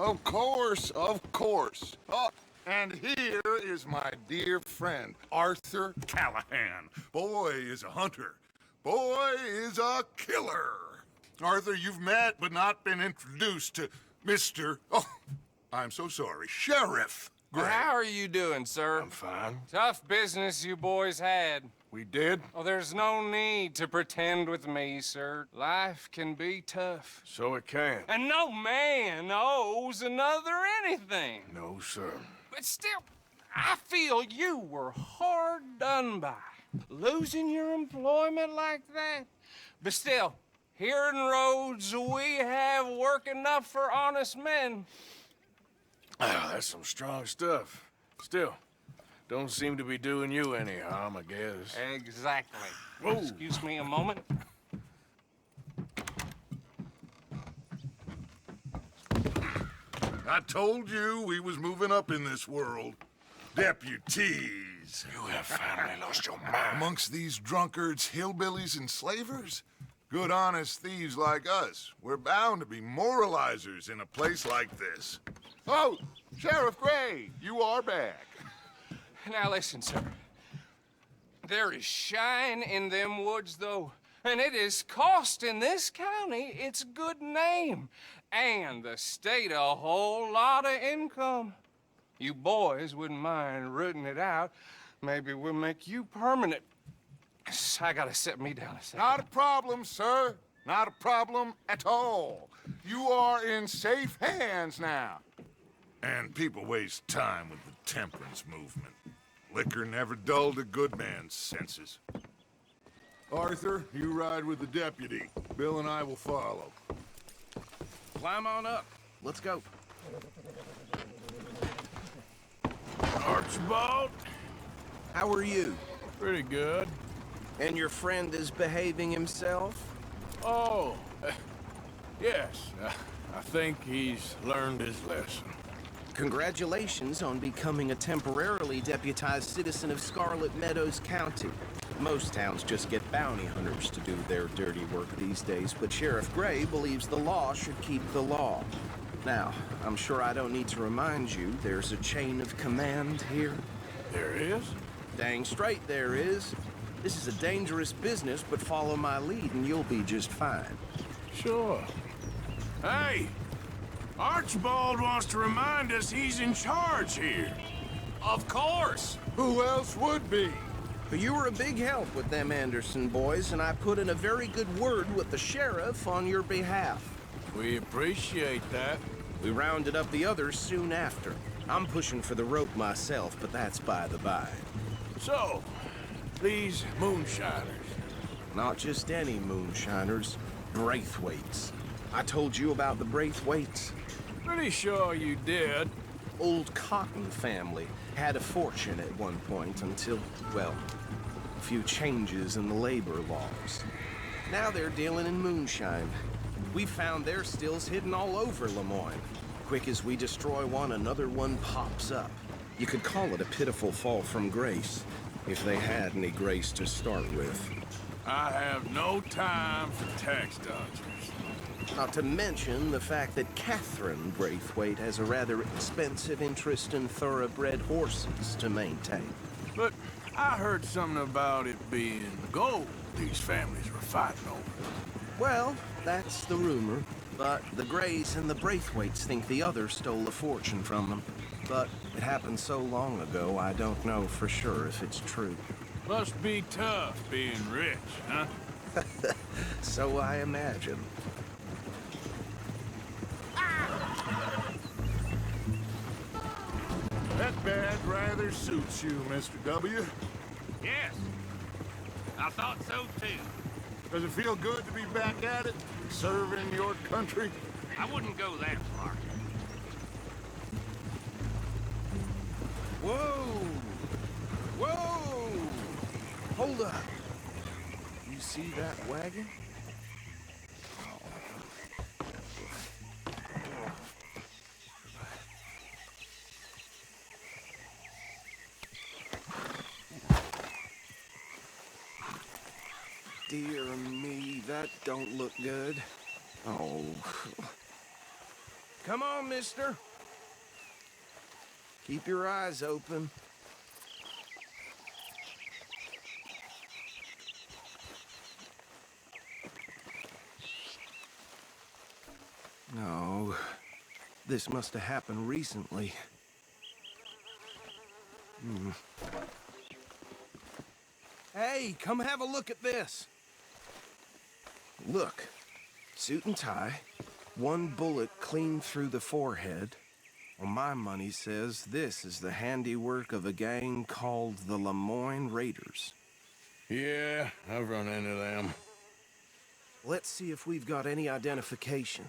Of course, of course. Oh, and here is my dear friend, Arthur Callahan. Boy is a hunter. Boy is a killer. Arthur, you've met but not been introduced to Mr. Oh, I'm so sorry, Sheriff Gray. How are you doing, sir? I'm fine. Tough business you boys had. We did? Oh, there's no need to pretend with me, sir. Life can be tough. So it can. And no man owes another anything. No, sir. But still, I feel you were hard done by. Losing your employment like that. But still, here in Rhodes, we have work enough for honest men. Ah, that's some strong stuff. Still, don't seem to be doing you any harm, I guess. Exactly. Whoa. Excuse me a moment. I told you we was moving up in this world. Deputies. You have finally lost your mind. Amongst these drunkards, hillbillies, and slavers? Good honest thieves like us. We're bound to be moralizers in a place like this. Oh, Sheriff Gray, you are back. Now listen, sir. There is shine in them woods, though, and it is costing this county its good name, and the state a whole lot of income. You boys wouldn't mind rooting it out. Maybe we'll make you permanent. I gotta sit me down a second. Not a problem, sir. Not a problem at all. You are in safe hands now. And people waste time with the temperance movement. Liquor never dulled a good man's senses. Arthur, you ride with the deputy. Bill and I will follow. Climb on up. Let's go. Archibald? How are you? Pretty good. And your friend is behaving himself? Oh, yes. I think he's learned his lesson. Congratulations on becoming a temporarily deputized citizen of Scarlet Meadows County. Most towns just get bounty hunters to do their dirty work these days, but Sheriff Gray believes the law should keep the law. Now, I'm sure I don't need to remind you there's a chain of command here. There is? Dang straight there is. This is a dangerous business, but follow my lead and you'll be just fine. Sure. Hey! Archibald wants to remind us he's in charge here. Of course. Who else would be? But you were a big help with them Anderson boys, and I put in a very good word with the sheriff on your behalf. We appreciate that. We rounded up the others soon after. I'm pushing for the rope myself, but that's by the by. So, these moonshiners. Not just any moonshiners, Braithwaites. I told you about the Braithwaites. Pretty sure you did. Old Cotton family had a fortune at one point until, well, a few changes in the labor laws. Now they're dealing in moonshine. We found their stills hidden all over Lemoyne. Quick as we destroy one, another one pops up. You could call it a pitiful fall from grace, if they had any grace to start with. I have no time for tax dodgers. Not to mention the fact that Catherine Braithwaite has a rather expensive interest in thoroughbred horses to maintain. But I heard something about it being gold these families were fighting over. Well, that's the rumor. But the Grays and the Braithwaites think the other stole a fortune from them. But it happened so long ago, I don't know for sure if it's true. Must be tough being rich, huh? So I imagine. That badge rather suits you, Mr. W. Yes, I thought so too. Does it feel good to be back at it, serving your country? I wouldn't go that far. Whoa! Whoa! Hold up. You see that wagon? Dear me, that don't look good. Oh. Come on, mister. Keep your eyes open. No, this must have happened recently. Hey, come have a look at this. Look, suit and tie, one bullet clean through the forehead. Well, my money says this is the handiwork of a gang called the Lemoyne Raiders. Yeah, I've run into them. Let's see if we've got any identification.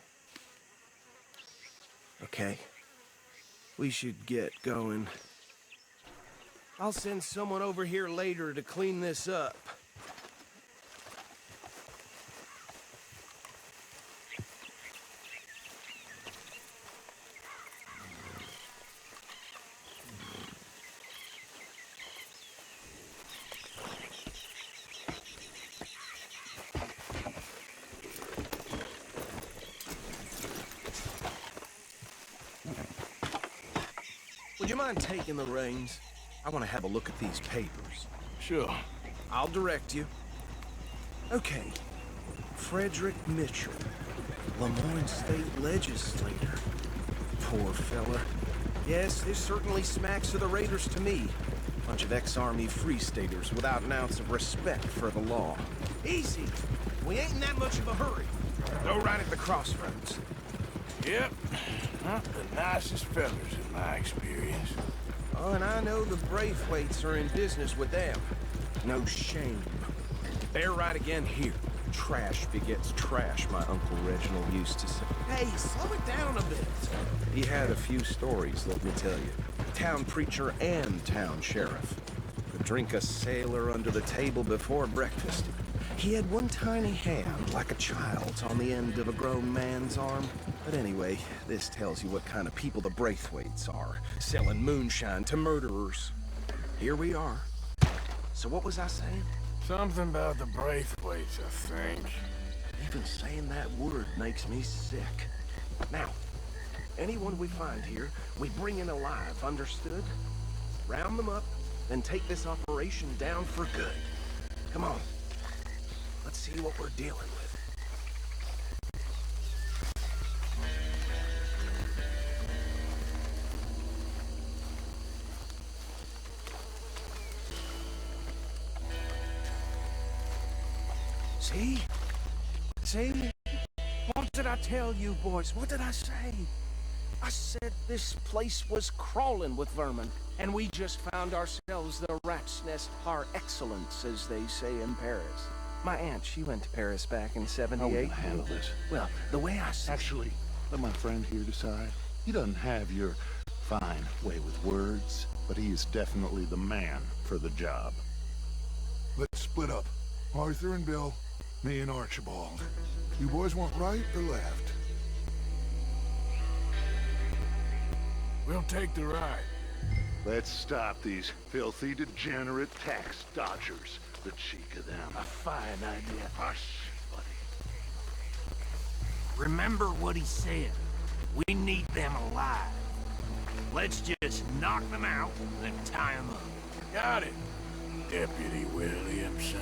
Okay. We should get going. I'll send someone over here later to clean this up. Would you mind taking the reins? I want to have a look at these papers. Sure. I'll direct you. Okay. Frederick Mitchell, Lemoyne State Legislator. Poor fella. Yes, this certainly smacks of the Raiders to me. Bunch of ex-Army Free Staters without an ounce of respect for the law. Easy. We ain't in that much of a hurry. Go right at the crossroads. Yep. Not the nicest fellas in my experience. Oh, and I know the Braithwaites are in business with them. No shame. They're right again here. Trash begets trash, my Uncle Reginald used to say. Hey, slow it down a bit. He had a few stories, let me tell you. Town preacher and town sheriff. Could drink a sailor under the table before breakfast. He had one tiny hand, like a child's, on the end of a grown man's arm. But anyway, this tells you what kind of people the Braithwaites are, selling moonshine to murderers. Here we are. So what was I saying? Something about the Braithwaites, I think. Even saying that word makes me sick. Now, anyone we find here, we bring in alive, understood? Round them up, then take this operation down for good. Come on. Let's see what we're dealing with. See? See? What did I tell you, boys? What did I say? I said this place was crawling with vermin, and we just found ourselves the rat's nest par excellence, as they say in Paris. My aunt, she went to Paris back in '78. How are we gonna handle this? Well, the way I see Actually, let my friend here decide. He doesn't have your fine way with words, but he is definitely the man for the job. Let's split up. Arthur and Bill, me and Archibald. You boys want right or left? We'll take the ride. Let's stop these filthy, degenerate tax dodgers. The cheek of them. A fine idea. Hush, buddy. Remember what he said. We need them alive. Let's just knock them out, then tie them up. Got it, Deputy Williamson.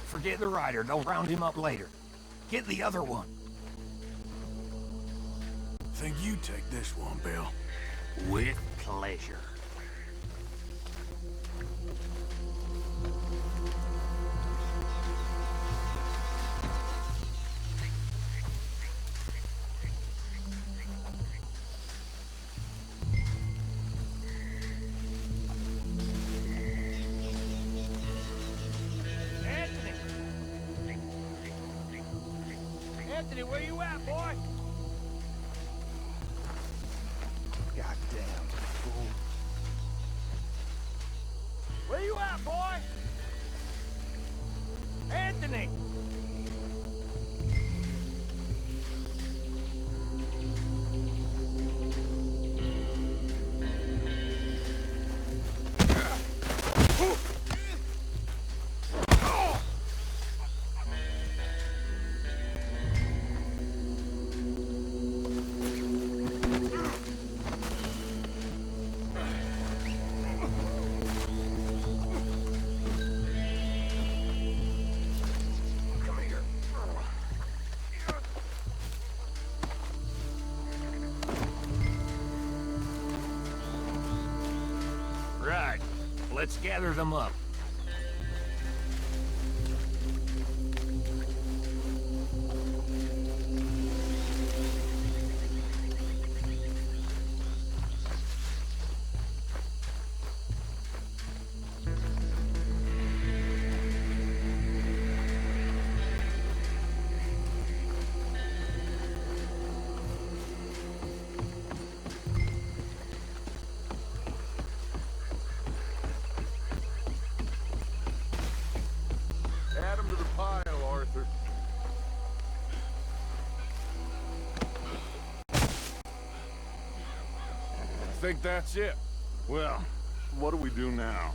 Forget the rider. They'll round him up later. Get the other one. Think you take this one, Bill. With pleasure. Anthony, where you at, boy? Goddamn fool. Where you at, boy? Anthony! Let's gather them up. Add 'em to the pile, Arthur. I think that's it. Well, what do we do now?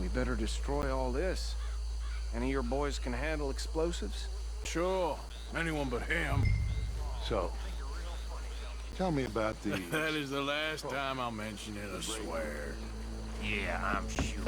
We better destroy all this. Any of your boys can handle explosives? Sure. Anyone but him. So, tell me about these. That is the last time I'll mention it, I swear. Yeah, I'm sure.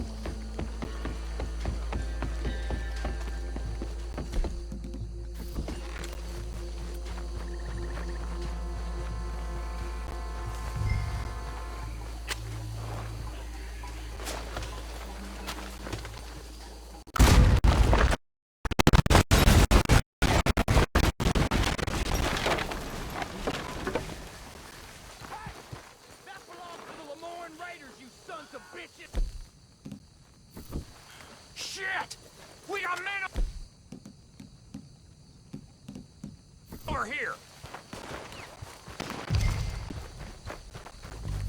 Shit! We got men over here!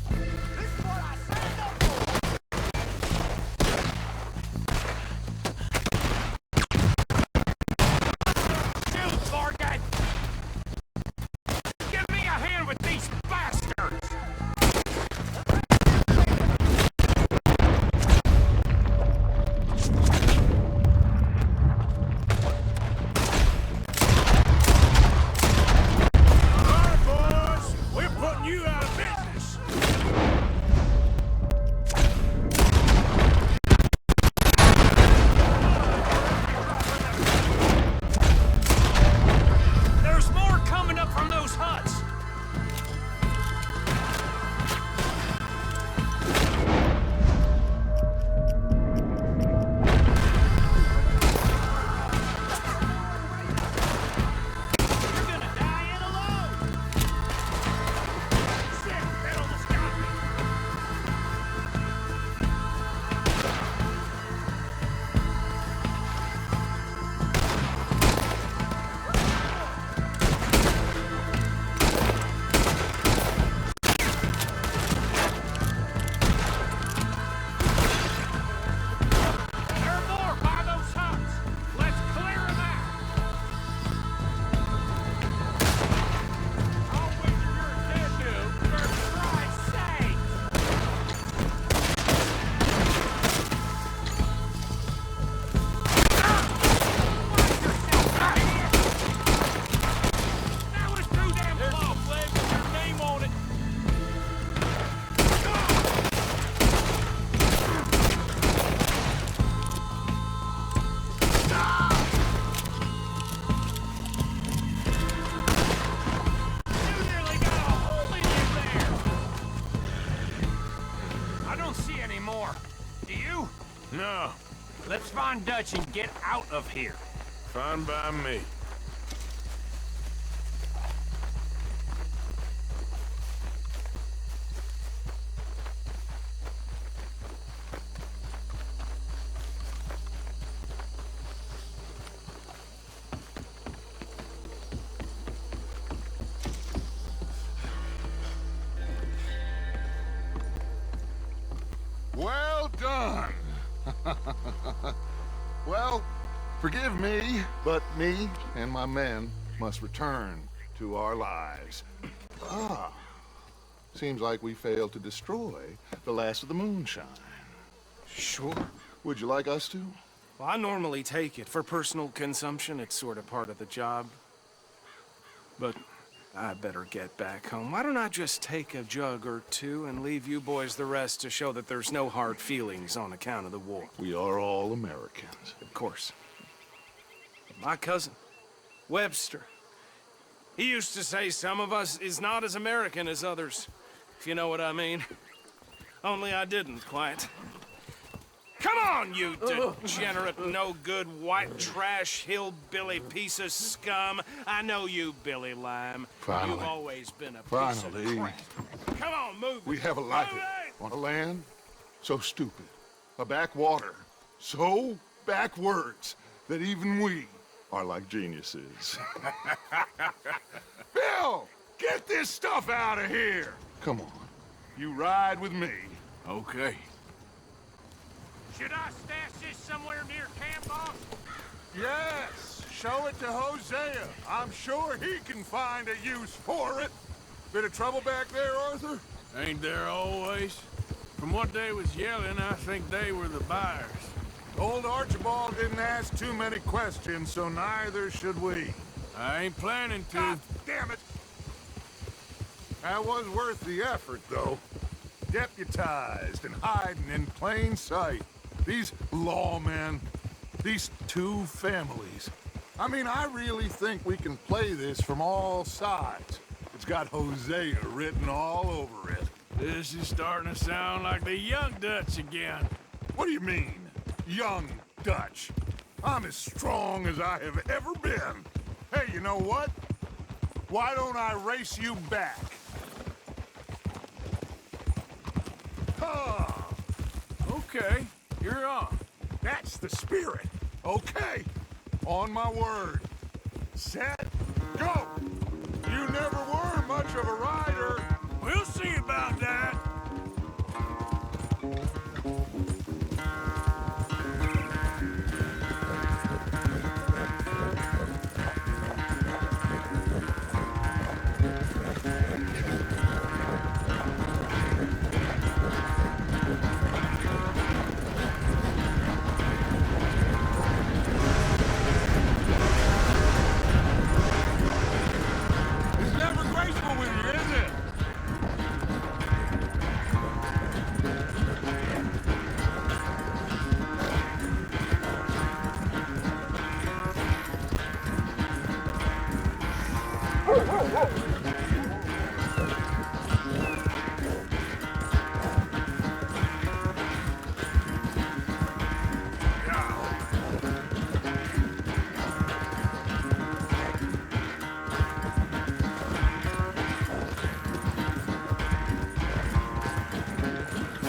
This is what I signed up for! Shoot, Morgan! Give me a hand with these bastards! No, Let's find Dutch and get out of here. fine by me. Well done. Well, forgive me, but me and my men must return to our lives. Ah, seems like we failed to destroy the last of the moonshine. Sure. Would you like us to? Well, I normally take it. For personal consumption, it's sort of part of the job. But I better get back home. Why don't I just take a jug or two and leave you boys the rest to show that there's no hard feelings on account of the war? We are all Americans. Of course. My cousin, Webster, he used to say some of us is not as American as others, if you know what I mean. Only I didn't quite. Come on, you degenerate, no-good, white trash, hillbilly piece of scum. I know you, Billy Lime. Finally. You've always been a piece Finally. of crap. Come on, move We it. have a life Move it! on a land so stupid, a backwater so backwards that even we are like geniuses. Bill, get this stuff out of here! Come on, you ride with me. Okay. Should I stash this somewhere near camp, boss? Yes, show it to Hosea. I'm sure he can find a use for it. Bit of trouble back there, Arthur? Ain't there always? From what they was yelling, I think they were the buyers. Old Archibald didn't ask too many questions, so neither should we. I ain't planning to. God damn it! That was worth the effort, though. Deputized and hiding in plain sight. These lawmen, these two families. I mean, I really think we can play this from all sides. It's got Hosea written all over it. This is starting to sound like the Young Dutch again. What do you mean, young Dutch? I'm as strong as I have ever been. Hey, you know what? Why don't I race you back? Ah, Okay, you're on. that's the spirit. Okay, on my word. Set, go! You never were much of a rider. We'll see about that. It's never graceful with you, is it?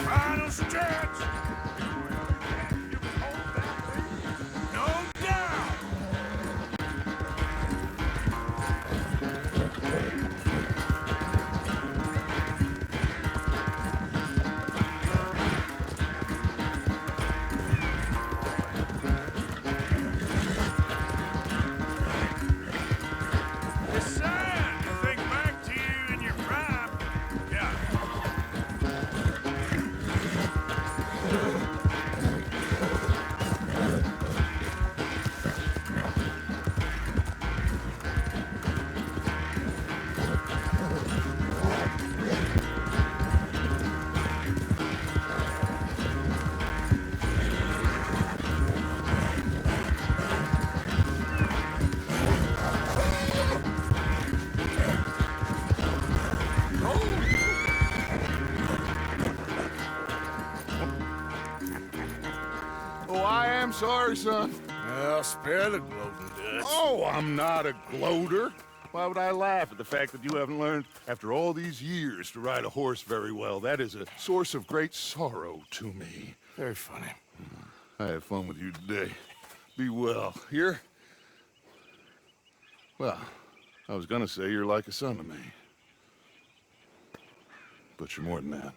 Final stretch. You can hold that lead. No doubt. It's sad to think back to you in your prime. Yeah. Oh, I am sorry, son. Well, spare the gloating, Dutch. Oh, I'm not a gloater. Why would I laugh at the fact that you haven't learned, after all these years, to ride a horse very well? That is a source of great sorrow to me. Very funny. I had fun with you today. Be well. Here? Well, I was gonna say you're like a son to me. But you're more than that.